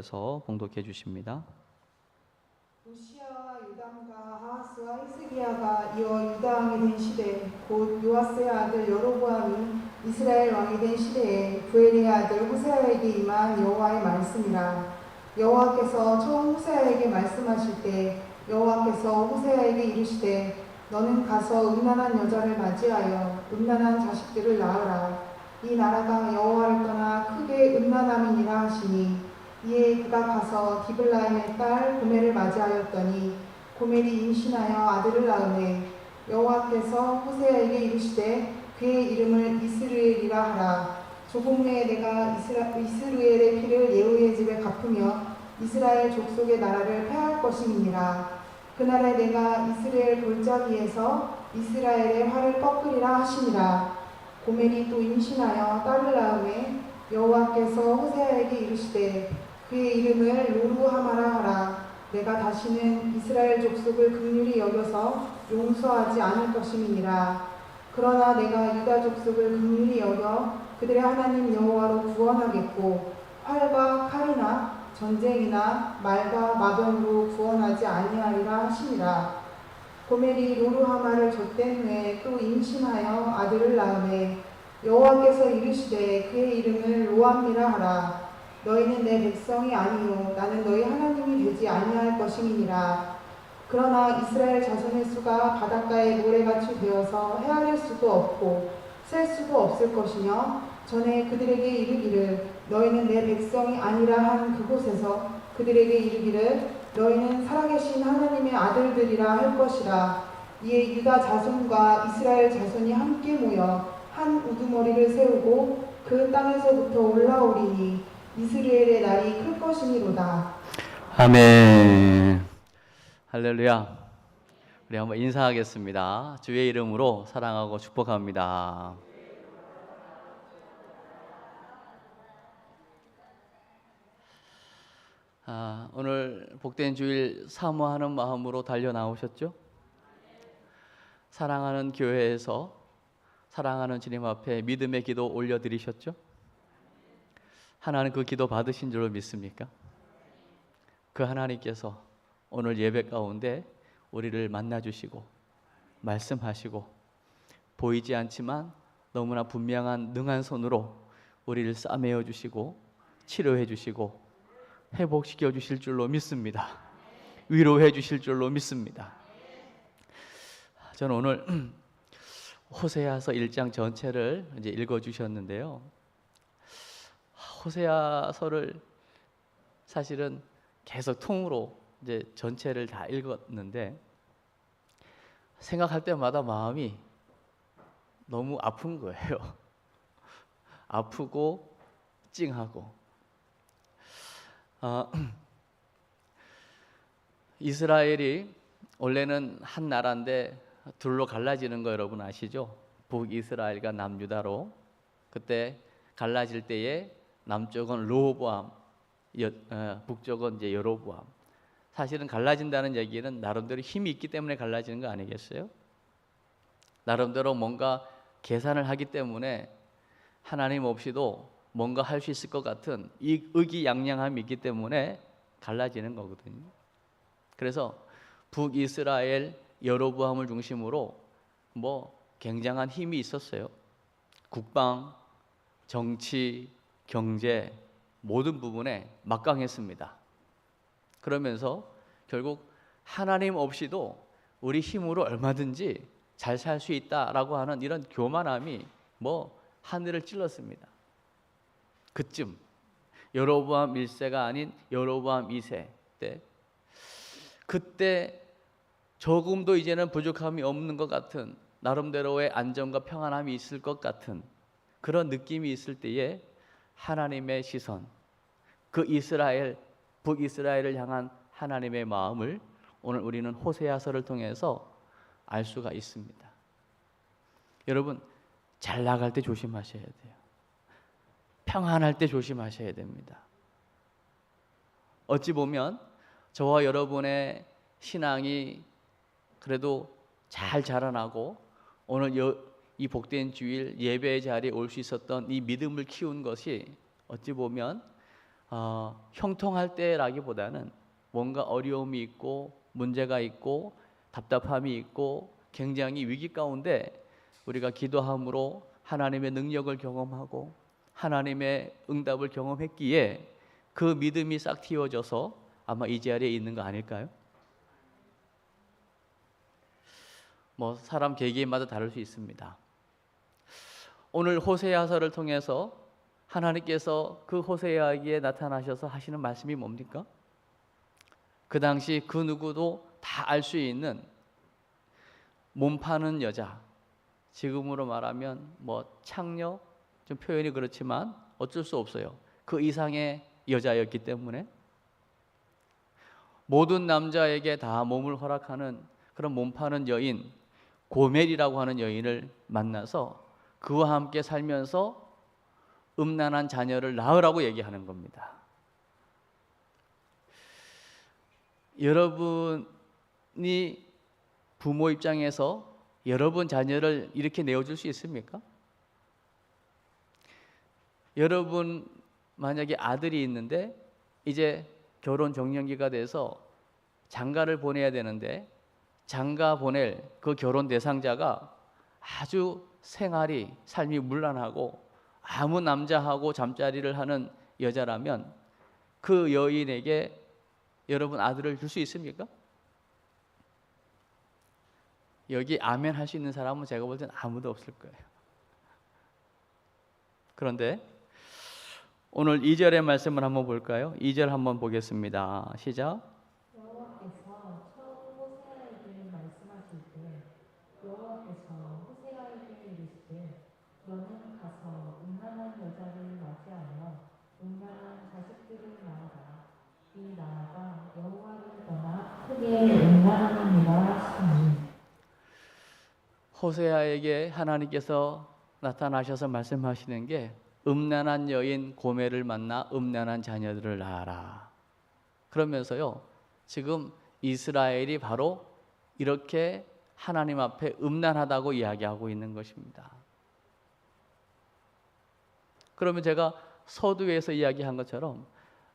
서 봉독해 주십니다. 우시아와 요담과 아하스와 히스기야가 이어 유다 왕이 된 시대, 곧 요아스의 아들 여로보암이 이스라엘 왕이 된 시대에 부엘의 아들 호세아에게 임한 여호와의 말씀이라. 여호와께서 처음 호세아에게 말씀하실 때 여호와께서 호세아에게 이르시되 너는 가서 음란한 여자를 맞이하여 음란한 자식들을 낳으라. 이 나라가 여호와를 떠나 크게 음란함이니라 하시니, 이에 그가 가서 디블라임의 딸 고멜을 맞이하였더니 고멜이 임신하여 아들을 낳으매 여호와께서 호세아에게 이르시되 그의 이름을 이스르엘이라 하라. 조금 후에 내가 이스루엘의 피를 예후의 집에 갚으며 이스라엘 족속의 나라를 패할 것임이니라. 그날에 내가 이스라엘 골짜기에서 이스라엘의 활을 꺾으리라 하시니라. 고멜이 또 임신하여 딸을 낳으매 여호와께서 호세아에게 이르시되 그의 이름을 로루하마라 하라. 내가 다시는 이스라엘 족속을 긍휼히 여겨서 용서하지 않을 것임이니라. 그러나 내가 유다 족속을 긍휼히 여겨 그들의 하나님 여호와로 구원하겠고 활과 칼이나 전쟁이나 말과 마병으로 구원하지 아니하리라 하시니라. 고멜이 로루하마를 좆된 후에 또 임신하여 아들을 낳으매 여호와께서 이르시되 그의 이름을 로암미라 하라. 너희는 내 백성이 아니요 나는 너희 하나님이 되지 아니할 것임이니라. 그러나 이스라엘 자손의 수가 바닷가의 모래같이 되어서 헤아릴 수도 없고 셀 수도 없을 것이며, 전에 그들에게 이르기를 너희는 내 백성이 아니라 한 그곳에서 그들에게 이르기를 너희는 살아계신 하나님의 아들들이라 할 것이라. 이에 유다 자손과 이스라엘 자손이 함께 모여 한 우두머리를 세우고 그 땅에서부터 올라오리니 이스라엘의 날이 클 것이니로다. 아멘. 할렐루야. 우리 한번 인사하겠습니다. 주의 이름으로 사랑하고 축복합니다. 오늘 복된 주일 사모하는 마음으로 달려 나오셨죠? 사랑하는 교회에서 사랑하는 주님 앞에 믿음의 기도 올려드리셨죠? 하나님 그 기도 받으신 줄로 믿습니까? 그 하나님께서 오늘 예배 가운데 우리를 만나주시고 말씀하시고 보이지 않지만 너무나 분명한 능한 손으로 우리를 싸매어 주시고 치료해 주시고 회복시켜 주실 줄로 믿습니다. 위로해 주실 줄로 믿습니다. 저는 오늘 호세아서 1장 전체를 이제 읽어 주셨는데요. 호세아서를 사실은 계속 통으로 이제 전체를 다 읽었는데 생각할 때마다 마음이 너무 아픈 거예요. 아프고 찡하고. 이스라엘이 원래는 한 나라인데 둘로 갈라지는 거 여러분 아시죠? 북이스라엘과 남유다로. 그때 갈라질 때에 남쪽은 르호보암, 북쪽은 이제 여로보암. 사실은 갈라진다는 얘기는 나름대로 힘이 있기 때문에 갈라지는 거 아니겠어요? 나름대로 뭔가 계산을 하기 때문에 하나님 없이도 뭔가 할 수 있을 것 같은 이 의기양양함이 있기 때문에 갈라지는 거거든요. 그래서 북이스라엘 여로보암을 중심으로 굉장한 힘이 있었어요. 국방, 정치, 경제 모든 부분에 막강했습니다. 그러면서 결국 하나님 없이도 우리 힘으로 얼마든지 잘 살 수 있다라고 하는 이런 교만함이 하늘을 찔렀습니다. 그쯤 여로보암 1세가 아닌 여로보암 2세 때, 그때 조금도 이제는 부족함이 없는 것 같은 나름대로의 안정과 평안함이 있을 것 같은 그런 느낌이 있을 때에 하나님의 시선, 그 이스라엘, 북이스라엘을 향한 하나님의 마음을 오늘 우리는 호세아서를 통해서 알 수가 있습니다. 여러분, 잘 나갈 때 조심하셔야 돼요. 평안할 때 조심하셔야 됩니다. 어찌 보면 저와 여러분의 신앙이 그래도 잘 자라나고 오늘 이 복된 주일 예배의 자리에 올 수 있었던 이 믿음을 키운 것이 어찌 보면 형통할 때라기보다는 뭔가 어려움이 있고 문제가 있고 답답함이 있고 굉장히 위기 가운데 우리가 기도함으로 하나님의 능력을 경험하고 하나님의 응답을 경험했기에 그 믿음이 싹 틔워져서 아마 이 자리에 있는 거 아닐까요? 뭐 사람 개개인마다 다를 수 있습니다. 오늘 호세아서를 통해서 하나님께서 그 호세아에게 나타나셔서 하시는 말씀이 뭡니까? 그 당시 그 누구도 다 알 수 있는 몸 파는 여자, 지금으로 말하면 뭐 창녀, 좀 표현이 그렇지만 어쩔 수 없어요. 그 이상의 여자였기 때문에 모든 남자에게 다 몸을 허락하는 그런 몸 파는 여인 고멜이라고 하는 여인을 만나서 그와 함께 살면서 음란한 자녀를 낳으라고 얘기하는 겁니다. 여러분이 부모 입장에서 여러분 자녀를 이렇게 내어줄 수 있습니까? 여러분 만약에 아들이 있는데 이제 결혼 정년기가 돼서 장가를 보내야 되는데 장가 보낼 그 결혼 대상자가 아주 삶이 문란하고 아무 남자하고 잠자리를 하는 여자라면 그 여인에게 여러분 아들을 줄 수 있습니까? 여기 아멘 할 수 있는 사람은 제가 볼 때는 아무도 없을 거예요. 그런데 오늘 2절의 말씀을 한번 볼까요? 2절 한번 보겠습니다. 시작. 여호와께서 처음 호세아에게 말씀하실 때 여호와께서 호세아에게 이르시되 너는 가서 음란한 여자를 맞이하여 음란한 자식들을 낳아라. 이 나라가 여호와를 떠나 크게 음란함이라 하시니. 호세아에게 하나님께서 나타나셔서 말씀하시는 게 음란한 여인 고멜을 만나 음란한 자녀들을 낳아라. 그러면서요, 지금 이스라엘이 바로 이렇게 하나님 앞에 음란하다고 이야기하고 있는 것입니다. 그러면 제가 서두에서 이야기한 것처럼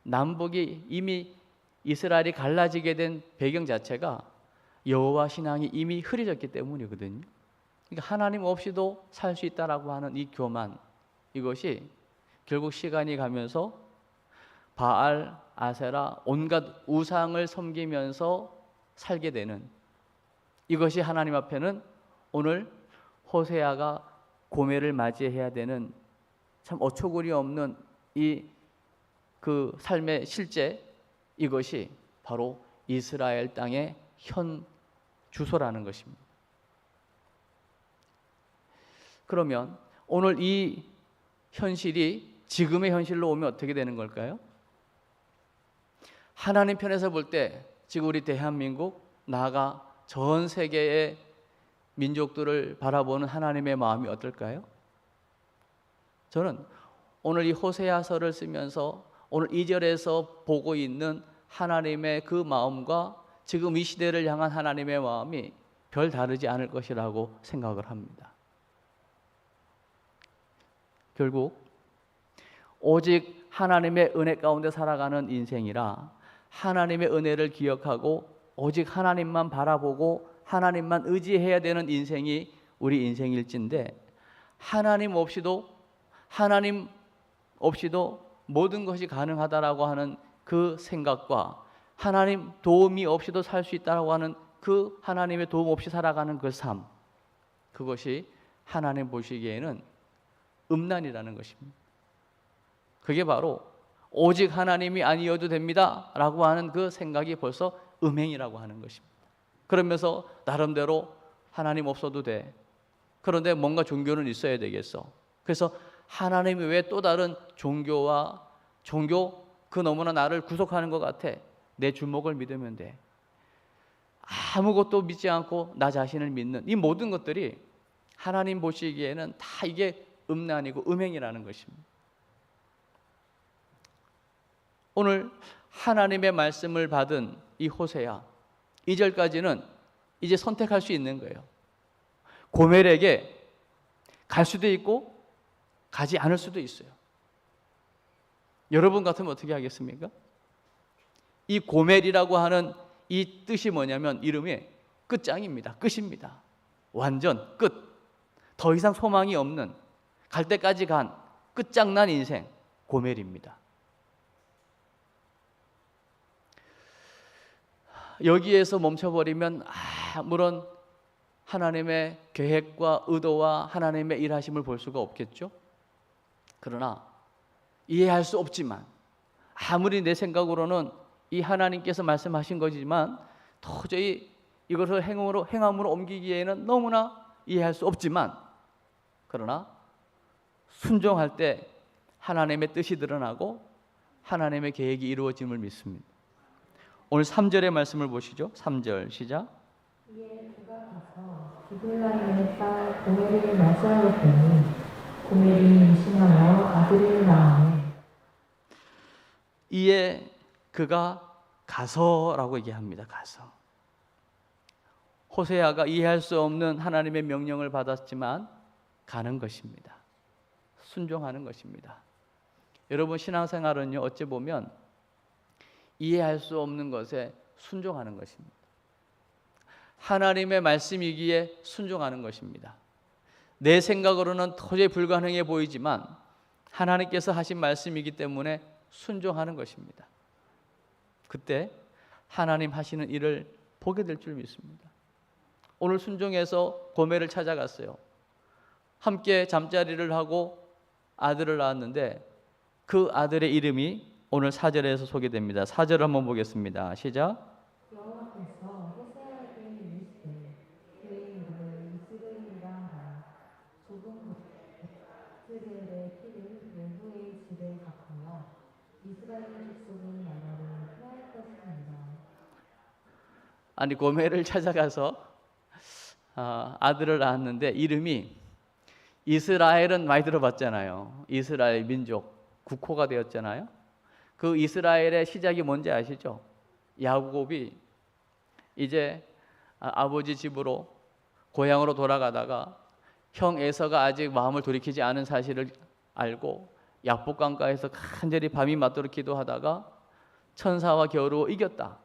남북이 이미 이스라엘이 갈라지게 된 배경 자체가 여호와 신앙이 이미 흐려졌기 때문이거든요. 그러니까 하나님 없이도 살 수 있다라고 하는 이 교만, 이것이 결국 시간이 가면서 바알, 아세라, 온갖 우상을 섬기면서 살게 되는, 이것이 하나님 앞에는 오늘 호세아가 고멜을 맞이해야 되는 참 어처구니 없는 이 그 삶의 실제, 이것이 바로 이스라엘 땅의 현 주소라는 것입니다. 그러면 오늘 이 현실이 지금의 현실로 오면 어떻게 되는 걸까요? 하나님 편에서 볼 때 지금 우리 대한민국, 나아가 전 세계의 민족들을 바라보는 하나님의 마음이 어떨까요? 저는 오늘 이 호세아서를 쓰면서 오늘 2절에서 보고 있는 하나님의 그 마음과 지금 이 시대를 향한 하나님의 마음이 별 다르지 않을 것이라고 생각을 합니다. 결국 오직 하나님의 은혜 가운데 살아가는 인생이라 하나님의 은혜를 기억하고 오직 하나님만 바라보고 하나님만 의지해야 되는 인생이 우리 인생일진데, 하나님 없이도 모든 것이 가능하다라고 하는 그 생각과 하나님 도움이 없이도 살 수 있다라고 하는 그 하나님의 도움 없이 살아가는 그 삶, 그것이 하나님 보시기에는 음란이라는 것입니다. 그게 바로 오직 하나님이 아니어도 됩니다 라고 하는 그 생각이 벌써 음행이라고 하는 것입니다. 그러면서 나름대로 하나님 없어도 돼, 그런데 뭔가 종교는 있어야 되겠어, 그래서 하나님이 왜 또 다른 종교 그 너무나 나를 구속하는 것 같아, 내 주먹을 믿으면 돼, 아무것도 믿지 않고 나 자신을 믿는 이 모든 것들이 하나님 보시기에는 다 이게 음란이고 음행이라는 것입니다. 오늘 하나님의 말씀을 받은 이 호세아 2절까지는 이제 선택할 수 있는 거예요. 고멜에게 갈 수도 있고 가지 않을 수도 있어요. 여러분 같으면 어떻게 하겠습니까? 이 고멜이라고 하는 이 뜻이 뭐냐면 이름이 끝장입니다. 끝입니다. 완전 끝. 더 이상 소망이 없는, 갈 때까지 간 끝장난 인생, 고멜입니다. 여기에서 멈춰버리면 아무런 하나님의 계획과 의도와 하나님의 일하심을 볼 수가 없겠죠. 그러나 이해할 수 없지만, 아무리 내 생각으로는 이 하나님께서 말씀하신 거지만 도저히 이것을 행함으로 옮기기에는 너무나 이해할 수 없지만, 그러나 순종할 때 하나님의 뜻이 드러나고 하나님의 계획이 이루어짐을 믿습니다. 오늘 3절의 말씀을 보시죠. 3절 시작. 이에 그가 가서 디블라임의 딸 고멜을 맞이하였더니 고멜이 임신하여 아들을 낳았네. 이에 그가 가서라고 얘기합니다. 가서. 호세아가 이해할 수 없는 하나님의 명령을 받았지만 가는 것입니다. 순종하는 것입니다. 여러분 신앙생활은요, 어찌 보면 이해할 수 없는 것에 순종하는 것입니다. 하나님의 말씀이기에 순종하는 것입니다. 내 생각으로는 도저히 불가능해 보이지만 하나님께서 하신 말씀이기 때문에 순종하는 것입니다. 그때 하나님 하시는 일을 보게 될 줄 믿습니다. 오늘 순종해서 고멜을 찾아갔어요. 함께 잠자리를 하고 아들을 낳았는데 그 아들의 이름이 오늘 4절에서 소개됩니다. 4절 한번 보겠습니다. 시작. 여호와께서 호세아에게 이르시되 그의 이름을 이스라엘이라 하라. 좁은 이스라엘의 피를 외부의 집에 갚으며 이스라엘 족속의 나라를 피할 것입니다. 아니 고멜을 찾아가서 아들을 낳았는데 이름이, 이스라엘은 많이 들어봤잖아요. 이스라엘 민족 국호가 되었잖아요. 그 이스라엘의 시작이 뭔지 아시죠? 야곱이 이제 아버지 집으로 고향으로 돌아가다가 형 에서가 아직 마음을 돌이키지 않은 사실을 알고 약복강가에서 간절히 밤이 맞도록 기도하다가 천사와 겨루 이겼다.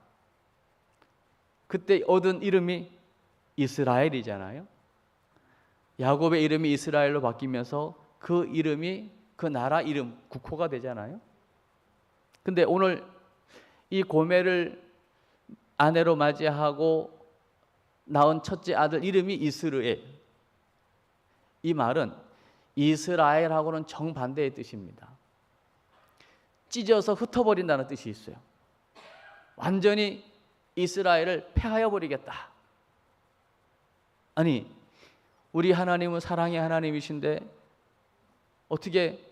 그때 얻은 이름이 이스라엘이잖아요. 야곱의 이름이 이스라엘로 바뀌면서 그 이름이 그 나라 이름, 국호가 되잖아요. 근데 오늘 이 고멜을 아내로 맞이하고 낳은 첫째 아들 이름이 이스르엘. 이 말은 이스라엘하고는 정반대의 뜻입니다. 찢어서 흩어버린다는 뜻이 있어요. 완전히 이스라엘을 폐하여 버리겠다. 아니, 우리 하나님은 사랑의 하나님이신데 어떻게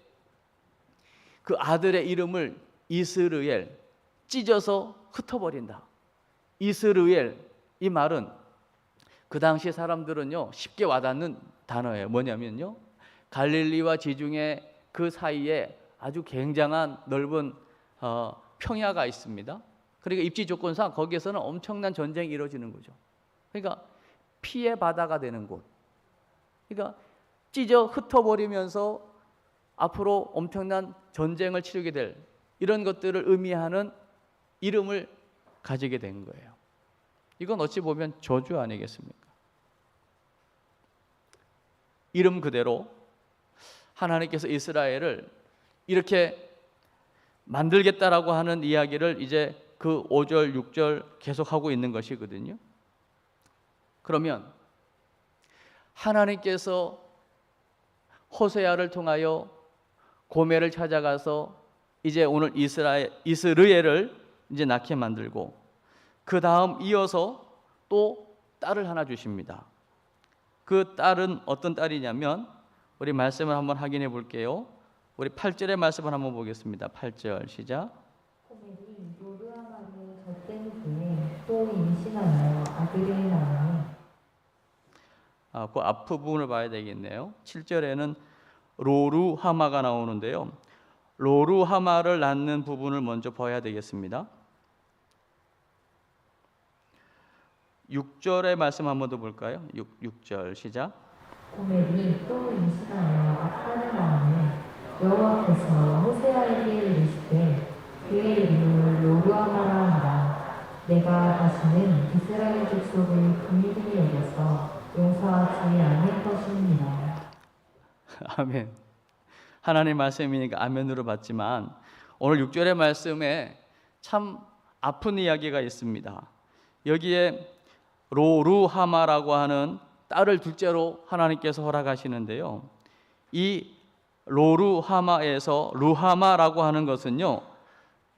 그 아들의 이름을 이스르엘, 찢어서 흩어버린다. 이스르엘, 이 말은 그 당시 사람들은요 쉽게 와닿는 단어예요. 뭐냐면요, 갈릴리와 지중해 그 사이에 아주 굉장한 넓은 평야가 있습니다. 그러니까 입지 조건상 거기에서는 엄청난 전쟁이 이루어지는 거죠. 그러니까 피의 바다가 되는 곳. 그러니까 찢어 흩어버리면서 앞으로 엄청난 전쟁을 치르게 될 이런 것들을 의미하는 이름을 가지게 된 거예요. 이건 어찌 보면 저주 아니겠습니까? 이름 그대로 하나님께서 이스라엘을 이렇게 만들겠다라고 하는 이야기를 이제 그 5절, 6절 계속하고 있는 것이거든요. 그러면 하나님께서 호세아를 통하여 고멜을 찾아가서 이제 오늘 이스르엘을 이제 낳게 만들고 그 다음 이어서 또 딸을 하나 주십니다. 그 딸은 어떤 딸이냐면 우리 말씀을 한번 확인해 볼게요. 우리 8절의 말씀을 한번 보겠습니다. 8절 시작. 고멜이 로르하마를 젖댄 후에 또 임신하여 아들을 낳으니. 그 앞부분을 봐야 되겠네요. 7절에는 로루하마가 나오는데요. 로루하마를 낳는 부분을 먼저 봐야 되겠습니다. 6절의 말씀 한 번 더 볼까요? 6절 시작. 고멜이 또 임신하여 딸을 낳으니 여호와께서 호세아에게 이르시되 그의 이름을 로루아마라 하라. 내가 다시는 이스라엘 족속을 긍휼히 여겨서 용서하지 않을 것입니다. 아멘. 하나님 말씀이니까 아멘으로 받지만 오늘 6절의 말씀에 참 아픈 이야기가 있습니다. 여기에 로루하마라고 하는 딸을 둘째로 하나님께서 허락하시는데요. 이 로루하마에서 루하마라고 하는 것은요,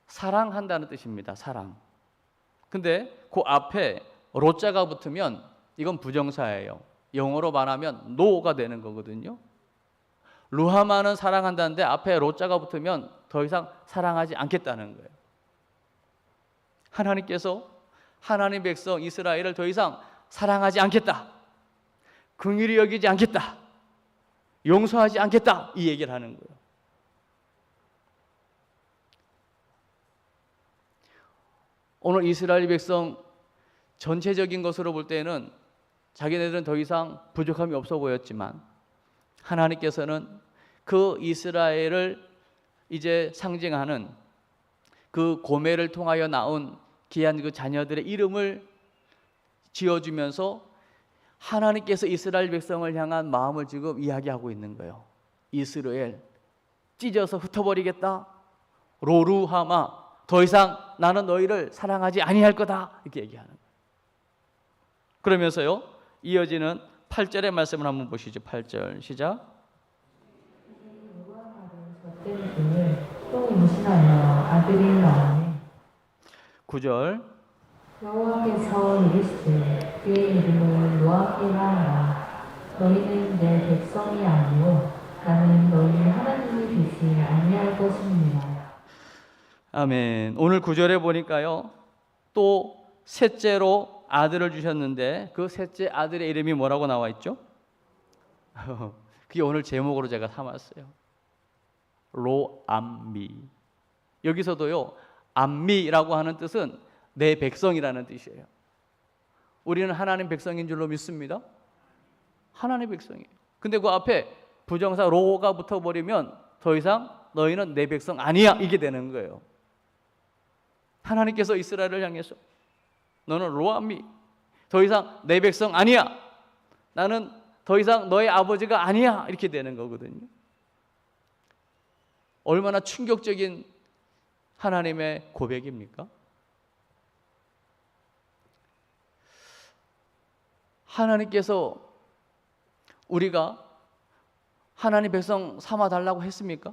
사랑한다는 뜻입니다. 사랑. 근데 그 앞에 로자가 붙으면 이건 부정사예요. 영어로 말하면 no가 되는 거거든요. 루하마는 사랑한다는데 앞에 로자가 붙으면 더 이상 사랑하지 않겠다는 거예요. 하나님께서 하나님 백성 이스라엘을 더 이상 사랑하지 않겠다, 긍휼히 여기지 않겠다, 용서하지 않겠다, 이 얘기를 하는 거예요. 오늘 이스라엘 백성 전체적인 것으로 볼 때는 자기네들은 더 이상 부족함이 없어 보였지만 하나님께서는 그 이스라엘을 이제 상징하는 그 고멜을 통하여 나온 귀한 그 자녀들의 이름을 지어주면서 하나님께서 이스라엘 백성을 향한 마음을 지금 이야기하고 있는 거예요. 이스라엘 찢어서 흩어버리겠다. 로루하마, 더 이상 나는 너희를 사랑하지 아니할 거다, 이렇게 얘기하는 거예요. 그러면서요, 이어지는 8절의 말씀을 한번 보시죠. 8절 시작. 젖된 분을 또 임신하여 아들이 나오니 9절. 여호와께서 이르시되 그의 이름을 노아케라 하라. 너희는 내 백성이 아니요 나는 너희 하나님이 되지 아니할 것입니다. 아멘. 오늘 9절에 보니까요, 또 셋째로 아들을 주셨는데 그 셋째 아들의 이름이 뭐라고 나와 있죠? 그게 오늘 제목으로 제가 삼았어요. 로암미. 여기서도요, 암미라고 하는 뜻은 내 백성이라는 뜻이에요. 우리는 하나님 백성인 줄로 믿습니다. 하나님 백성이에요. 근데 그 앞에 부정사 로가 붙어버리면 더 이상 너희는 내 백성 아니야, 이게 되는 거예요. 하나님께서 이스라엘을 향해서 너는 로암미, 더 이상 내 백성 아니야, 나는 더 이상 너의 아버지가 아니야, 이렇게 되는 거거든요. 얼마나 충격적인 하나님의 고백입니까? 하나님께서 우리가 하나님 백성 삼아달라고 했습니까?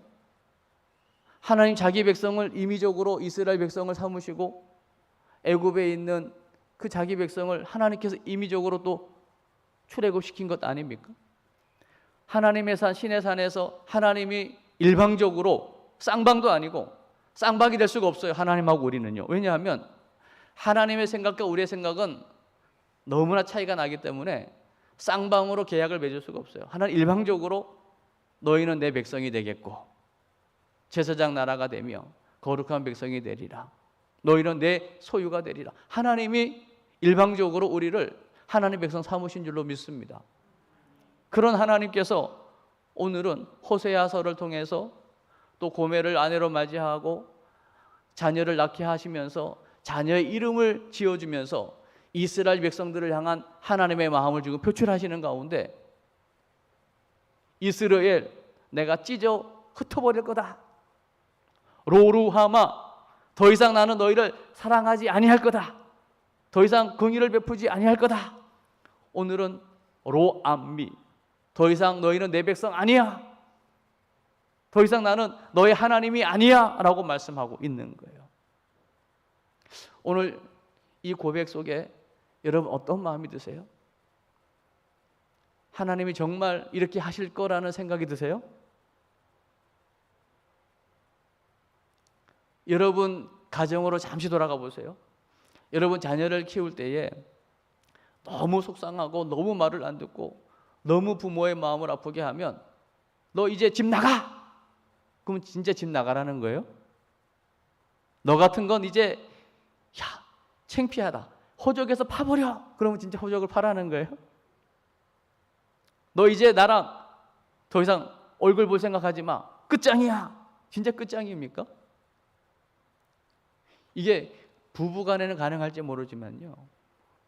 하나님 자기 백성을 임의적으로 이스라엘 백성을 삼으시고 애굽에 있는 그 자기 백성을 하나님께서 임의적으로 또 출애굽시킨 것 아닙니까? 하나님의 산 시내산에서 하나님이 일방적으로, 쌍방도 아니고 쌍방이 될 수가 없어요. 하나님하고 우리는요. 왜냐하면 하나님의 생각과 우리의 생각은 너무나 차이가 나기 때문에 쌍방으로 계약을 맺을 수가 없어요. 하나님 일방적으로 너희는 내 백성이 되겠고 제사장 나라가 되며 거룩한 백성이 되리라, 너희는 내 소유가 되리라. 하나님이 일방적으로 우리를 하나님 백성 삼으신 줄로 믿습니다. 그런 하나님께서 오늘은 호세아서를 통해서 또 고멜을 아내로 맞이하고 자녀를 낳게 하시면서 자녀의 이름을 지어주면서 이스라엘 백성들을 향한 하나님의 마음을 지금 표출하시는 가운데, 이스라엘 내가 찢어 흩어버릴 거다, 로루하마, 더 이상 나는 너희를 사랑하지 아니할 거다, 더 이상 긍휼을 베푸지 아니할 거다. 오늘은 로암미, 더 이상 너희는 내 백성 아니야, 더 이상 나는 너의 하나님이 아니야 라고 말씀하고 있는 거예요. 오늘 이 고백 속에 여러분 어떤 마음이 드세요? 하나님이 정말 이렇게 하실 거라는 생각이 드세요? 여러분 가정으로 잠시 돌아가 보세요. 여러분 자녀를 키울 때에 너무 속상하고 너무 말을 안 듣고 너무 부모의 마음을 아프게 하면 너 이제 집 나가! 그러면 진짜 집 나가라는 거예요? 너 같은 건 이제 창피하다, 호적에서 파버려! 그러면 진짜 호적을 파라는 거예요? 너 이제 나랑 더 이상 얼굴 볼 생각하지 마, 끝장이야. 진짜 끝장입니까? 이게 부부 간에는 가능할지 모르지만요,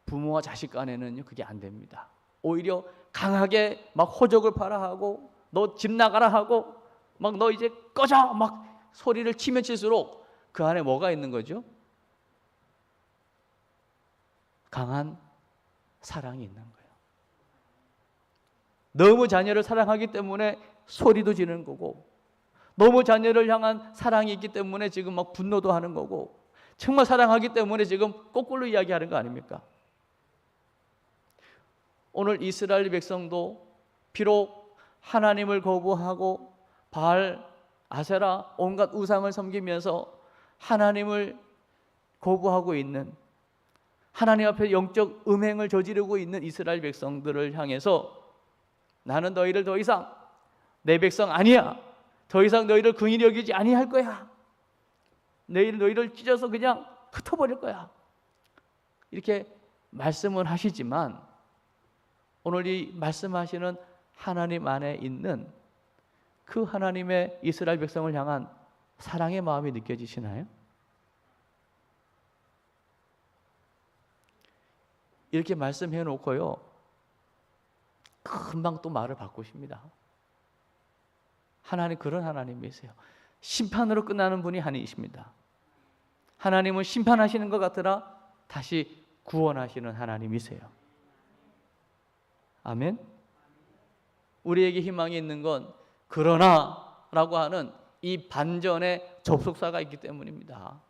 부모와 자식 간에는요 그게 안 됩니다. 오히려 강하게 막 호적을 팔아 하고 너 집 나가라 하고 막 너 이제 꺼져 막 소리를 치면 칠수록 그 안에 뭐가 있는 거죠? 강한 사랑이 있는 거예요. 너무 자녀를 사랑하기 때문에 소리도 지르는 거고, 너무 자녀를 향한 사랑이 있기 때문에 지금 막 분노도 하는 거고, 정말 사랑하기 때문에 지금 거꾸로 이야기하는 거 아닙니까? 오늘 이스라엘 백성도 비록 하나님을 거부하고 바알, 아세라 온갖 우상을 섬기면서 하나님을 거부하고 있는, 하나님 앞에 영적 음행을 저지르고 있는 이스라엘 백성들을 향해서 나는 너희를 더 이상 내 백성 아니야. 더 이상 너희를 긍휼히 여기지 아니할 거야. 내일 너희를 찢어서 그냥 흩어버릴 거야. 이렇게 말씀을 하시지만 오늘 이 말씀하시는 하나님 안에 있는 그 하나님의 이스라엘 백성을 향한 사랑의 마음이 느껴지시나요? 이렇게 말씀해 놓고요, 금방 또 말을 바꾸십니다. 하나님 그런 하나님이세요. 심판으로 끝나는 분이 아니십니다. 하나님은 심판하시는 것 같으나 다시 구원하시는 하나님이세요. 아멘. 우리에게 희망이 있는 건 그러나 라고 하는 이 반전의 접속사가 있기 때문입니다.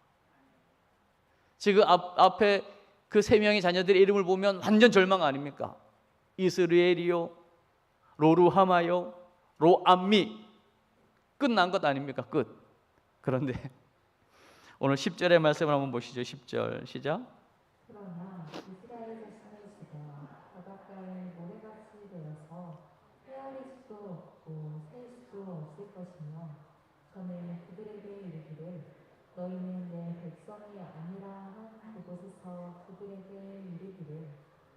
지금 앞에 그 세 명의 자녀들의 이름을 보면 완전 절망 아닙니까? 이스라엘이요, 로루하마요, 로암미. 끝난 것 아닙니까? 끝. 그런데 오늘 10절의 말씀을 한번 보시죠. 10절 시작. 그러나 이스라엘 자손의 지대와 바닷가의 모래같이 되어서 헤아릴 수도 없고 셀 수도 없을 것이며 저는 그들에게 이르기를 너희는 내 백성이 아니라 한 그곳에서 그들에게 이르기를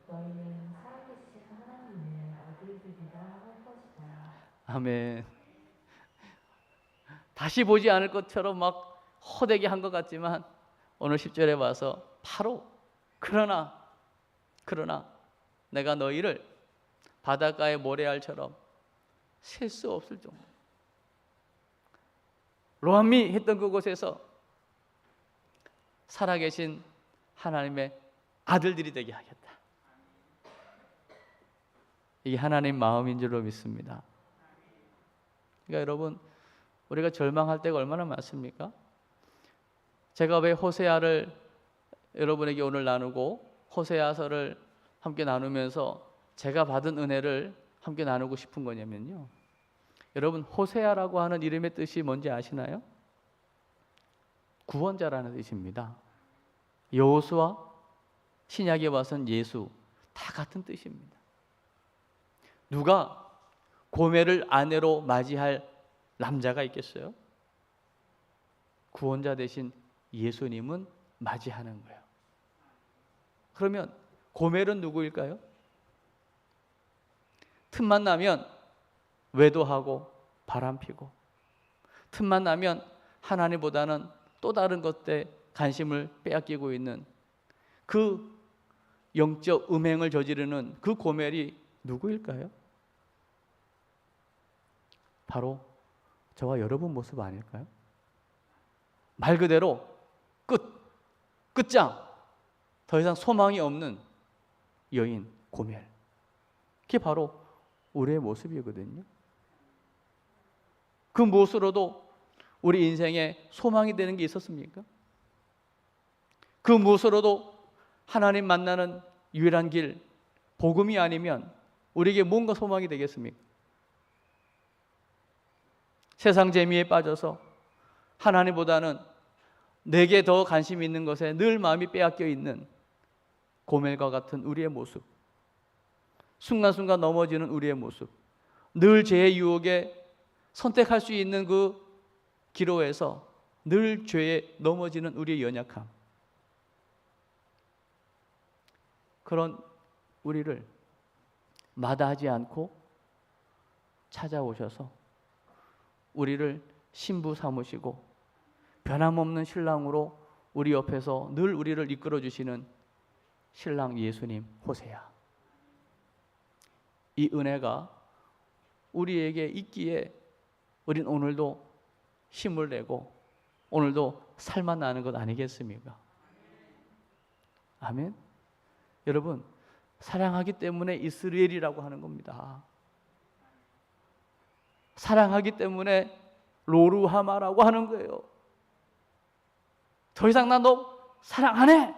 너희는 살아계신 하나님의 아들들이라 할 것이다. 아멘. 다시 보지 않을 것처럼 막 호되게 한 것 같지만 오늘 10절에 와서 바로 그러나 내가 너희를 바닷가의 모래알처럼 셀 수 없을 정도, 로암미 했던 그곳에서 살아계신 하나님의 아들들이 되게 하겠다. 이게 하나님 마음인 줄로 믿습니다. 그러니까 여러분, 우리가 절망할 때가 얼마나 많습니까? 제가 왜 호세아를 여러분에게 오늘 나누고 호세아서를 함께 나누면서 제가 받은 은혜를 함께 나누고 싶은 거냐면요, 여러분 호세아라고 하는 이름의 뜻이 뭔지 아시나요? 구원자라는 뜻입니다. 여호수아, 신약에 와서는 예수, 다 같은 뜻입니다. 누가 고멜을 아내로 맞이할 남자가 있겠어요? 구원자 대신 예수님은 맞이하는 거예요. 그러면 고멜은 누구일까요? 틈만 나면 외도하고 바람피고, 틈만 나면 하나님보다는 또 다른 것에 관심을 빼앗기고 있는 그 영적 음행을 저지르는 그 고멜이 누구일까요? 바로 저와 여러분 모습 아닐까요? 말 그대로 끝장, 더 이상 소망이 없는 여인 고멜. 그게 바로 우리의 모습이거든요. 그 무엇으로도 우리 인생에 소망이 되는 게 있었습니까? 그 무엇으로도 하나님 만나는 유일한 길, 복음이 아니면 우리에게 뭔가 소망이 되겠습니까? 세상 재미에 빠져서 하나님보다는 내게 더 관심이 있는 것에 늘 마음이 빼앗겨 있는 고멜과 같은 우리의 모습, 순간순간 넘어지는 우리의 모습, 늘 죄의 유혹에 선택할 수 있는 그 기로에서 늘 죄에 넘어지는 우리의 연약함, 그런 우리를 마다하지 않고 찾아오셔서 우리를 신부 삼으시고 변함없는 신랑으로 우리 옆에서 늘 우리를 이끌어 주시는 신랑 예수님 호세야. 이 은혜가 우리에게 있기에 우린 오늘도 힘을 내고 오늘도 살만 나는 것 아니겠습니까? 아멘. 여러분, 사랑하기 때문에 이스라엘이라고 하는 겁니다. 사랑하기 때문에 로루하마라고 하는 거예요. 더 이상 나 너 사랑 안 해.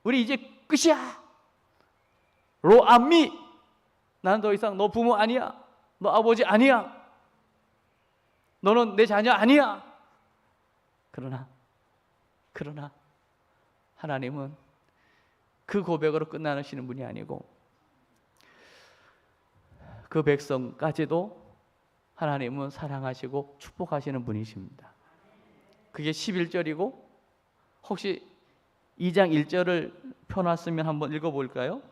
우리 이제 끝이야. 로암미, 난 더 이상 너 부모 아니야. 너 아버지 아니야. 너는 내 자녀 아니야. 그러나 하나님은 그 고백으로 끝나시는 분이 아니고 그 백성까지도 하나님은 사랑하시고 축복하시는 분이십니다. 그게 11절이고 혹시 2장 1절을 펴놨으면 한번 읽어볼까요?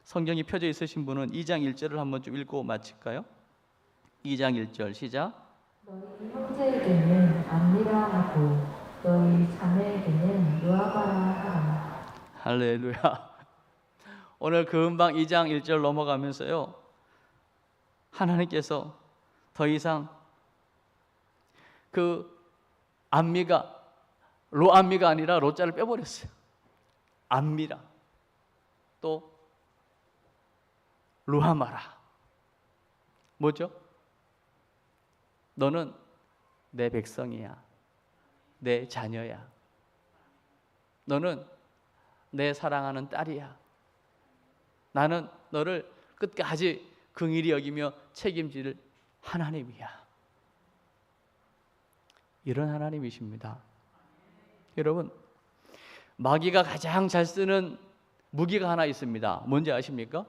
성경이 펴져 있으신 분은 2장 1절을 한번 좀 읽고 마칠까요? 2장 1절 시작. 너희 형제에게는 암미라 하고 너희 자매에게는 루아바라 하라. 할렐루야. 오늘 금방 2장 1절 넘어가면서요, 하나님께서 더 이상 그 암미가 로암미가 아니라 로자를 빼버렸어요. 암미라 또 루하마라. 뭐죠? 너는 내 백성이야. 내 자녀야. 너는 내 사랑하는 딸이야. 나는 너를 끝까지 긍휼히 여기며 책임질 하나님이야. 이런 하나님이십니다. 여러분, 마귀가 가장 잘 쓰는 무기가 하나 있습니다. 뭔지 아십니까?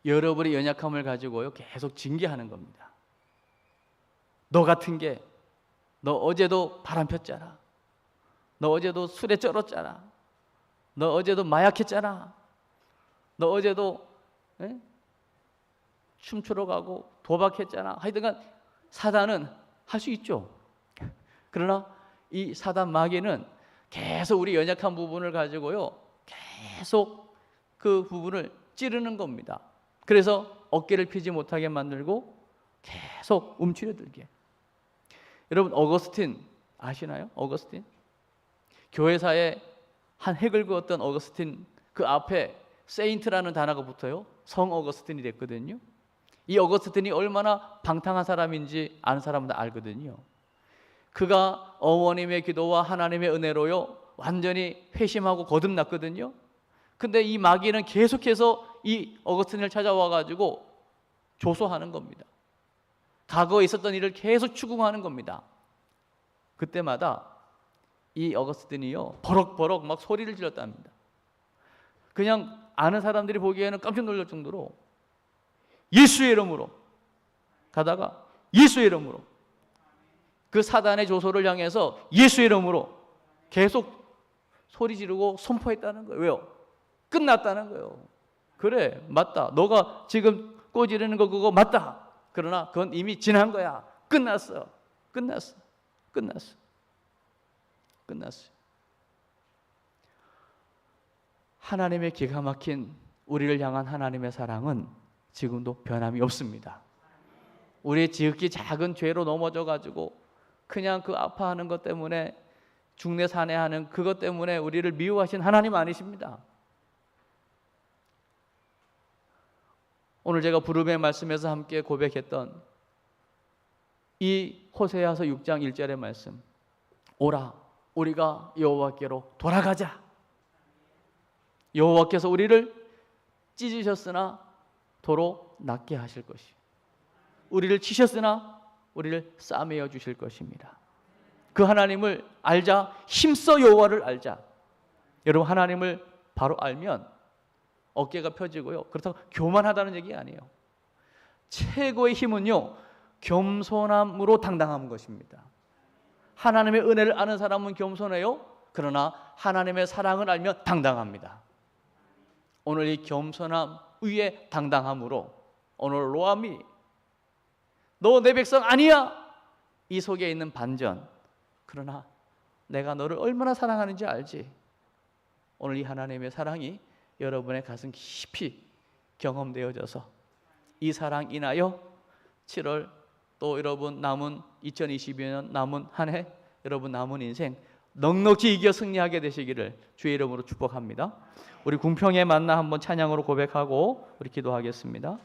여러분의 연약함을 가지고요 계속 징계하는 겁니다. 너 같은 게, 너 어제도 바람 폈잖아. 너 어제도 술에 쩔었잖아. 너 어제도 마약했잖아. 너 어제도 춤추러 가고 도박했잖아. 하여튼간 사단은 할 수 있죠. 그러나 이 사단 마귀는 계속 우리 연약한 부분을 가지고요 계속 그 부분을 찌르는 겁니다. 그래서 어깨를 펴지 못하게 만들고 계속 움츠려들게. 여러분, 어거스틴 아시나요? 어거스틴? 교회사에 한 획을 그었던 어거스틴, 그 앞에 세인트라는 단어가 붙어요. 성 어거스틴이 됐거든요. 이 어거스틴이 얼마나 방탕한 사람인지 아는 사람은 다 알거든요. 그가 어머님의 기도와 하나님의 은혜로요 완전히 회심하고 거듭났거든요. 근데 이 마귀는 계속해서 이 어거스틴을 찾아와 가지고 조소하는 겁니다. 과거에 있었던 일을 계속 추궁하는 겁니다. 그때마다 이 어거스틴이요 버럭버럭 막 소리를 질렀답니다. 그냥 아는 사람들이 보기에는 깜짝 놀랄 정도로 예수의 이름으로 가다가 예수의 이름으로 그 사단의 조소를 향해서 예수의 이름으로 계속 소리 지르고 선포했다는 거예요. 왜요? 끝났다는 거예요. 그래, 맞다. 너가 지금 꼬지르는 거 그거 맞다. 그러나 그건 이미 지난 거야. 끝났어. 끝났어. 끝났어. 끝났어요. 하나님의 기가 막힌 우리를 향한 하나님의 사랑은 지금도 변함이 없습니다. 우리의 지극히 작은 죄로 넘어져 가지고 그냥 그 아파하는 것 때문에 중내 산해하는 그것 때문에 우리를 미워하신 하나님 아니십니다. 오늘 제가 부름의 말씀에서 함께 고백했던 이 호세아서 6장 1절의 말씀, 오라 우리가 여호와께로 돌아가자. 여호와께서 우리를 찢으셨으나 도로 낫게 하실 것이, 우리를 치셨으나 우리를 싸매어 주실 것입니다. 그 하나님을 알자. 힘써 여호와를 알자. 여러분, 하나님을 바로 알면 어깨가 펴지고요, 그렇다고 교만하다는 얘기 아니에요. 최고의 힘은요 겸손함으로 당당한 것입니다. 하나님의 은혜를 아는 사람은 겸손해요. 그러나 하나님의 사랑을 알면 당당합니다. 오늘 이 겸손함 위에 당당함으로 오늘 로암이 너 내 백성 아니야. 이 속에 있는 반전. 그러나 내가 너를 얼마나 사랑하는지 알지. 오늘 이 하나님의 사랑이 여러분의 가슴 깊이 경험되어져서 이 사랑 인하여 7월 또 여러분 남은 2022년 남은 한 해 여러분 남은 인생 넉넉히 이겨 승리하게 되시기를 주의 이름으로 축복합니다. 우리 궁평의 만나 한번 찬양으로 고백하고 우리 기도하겠습니다.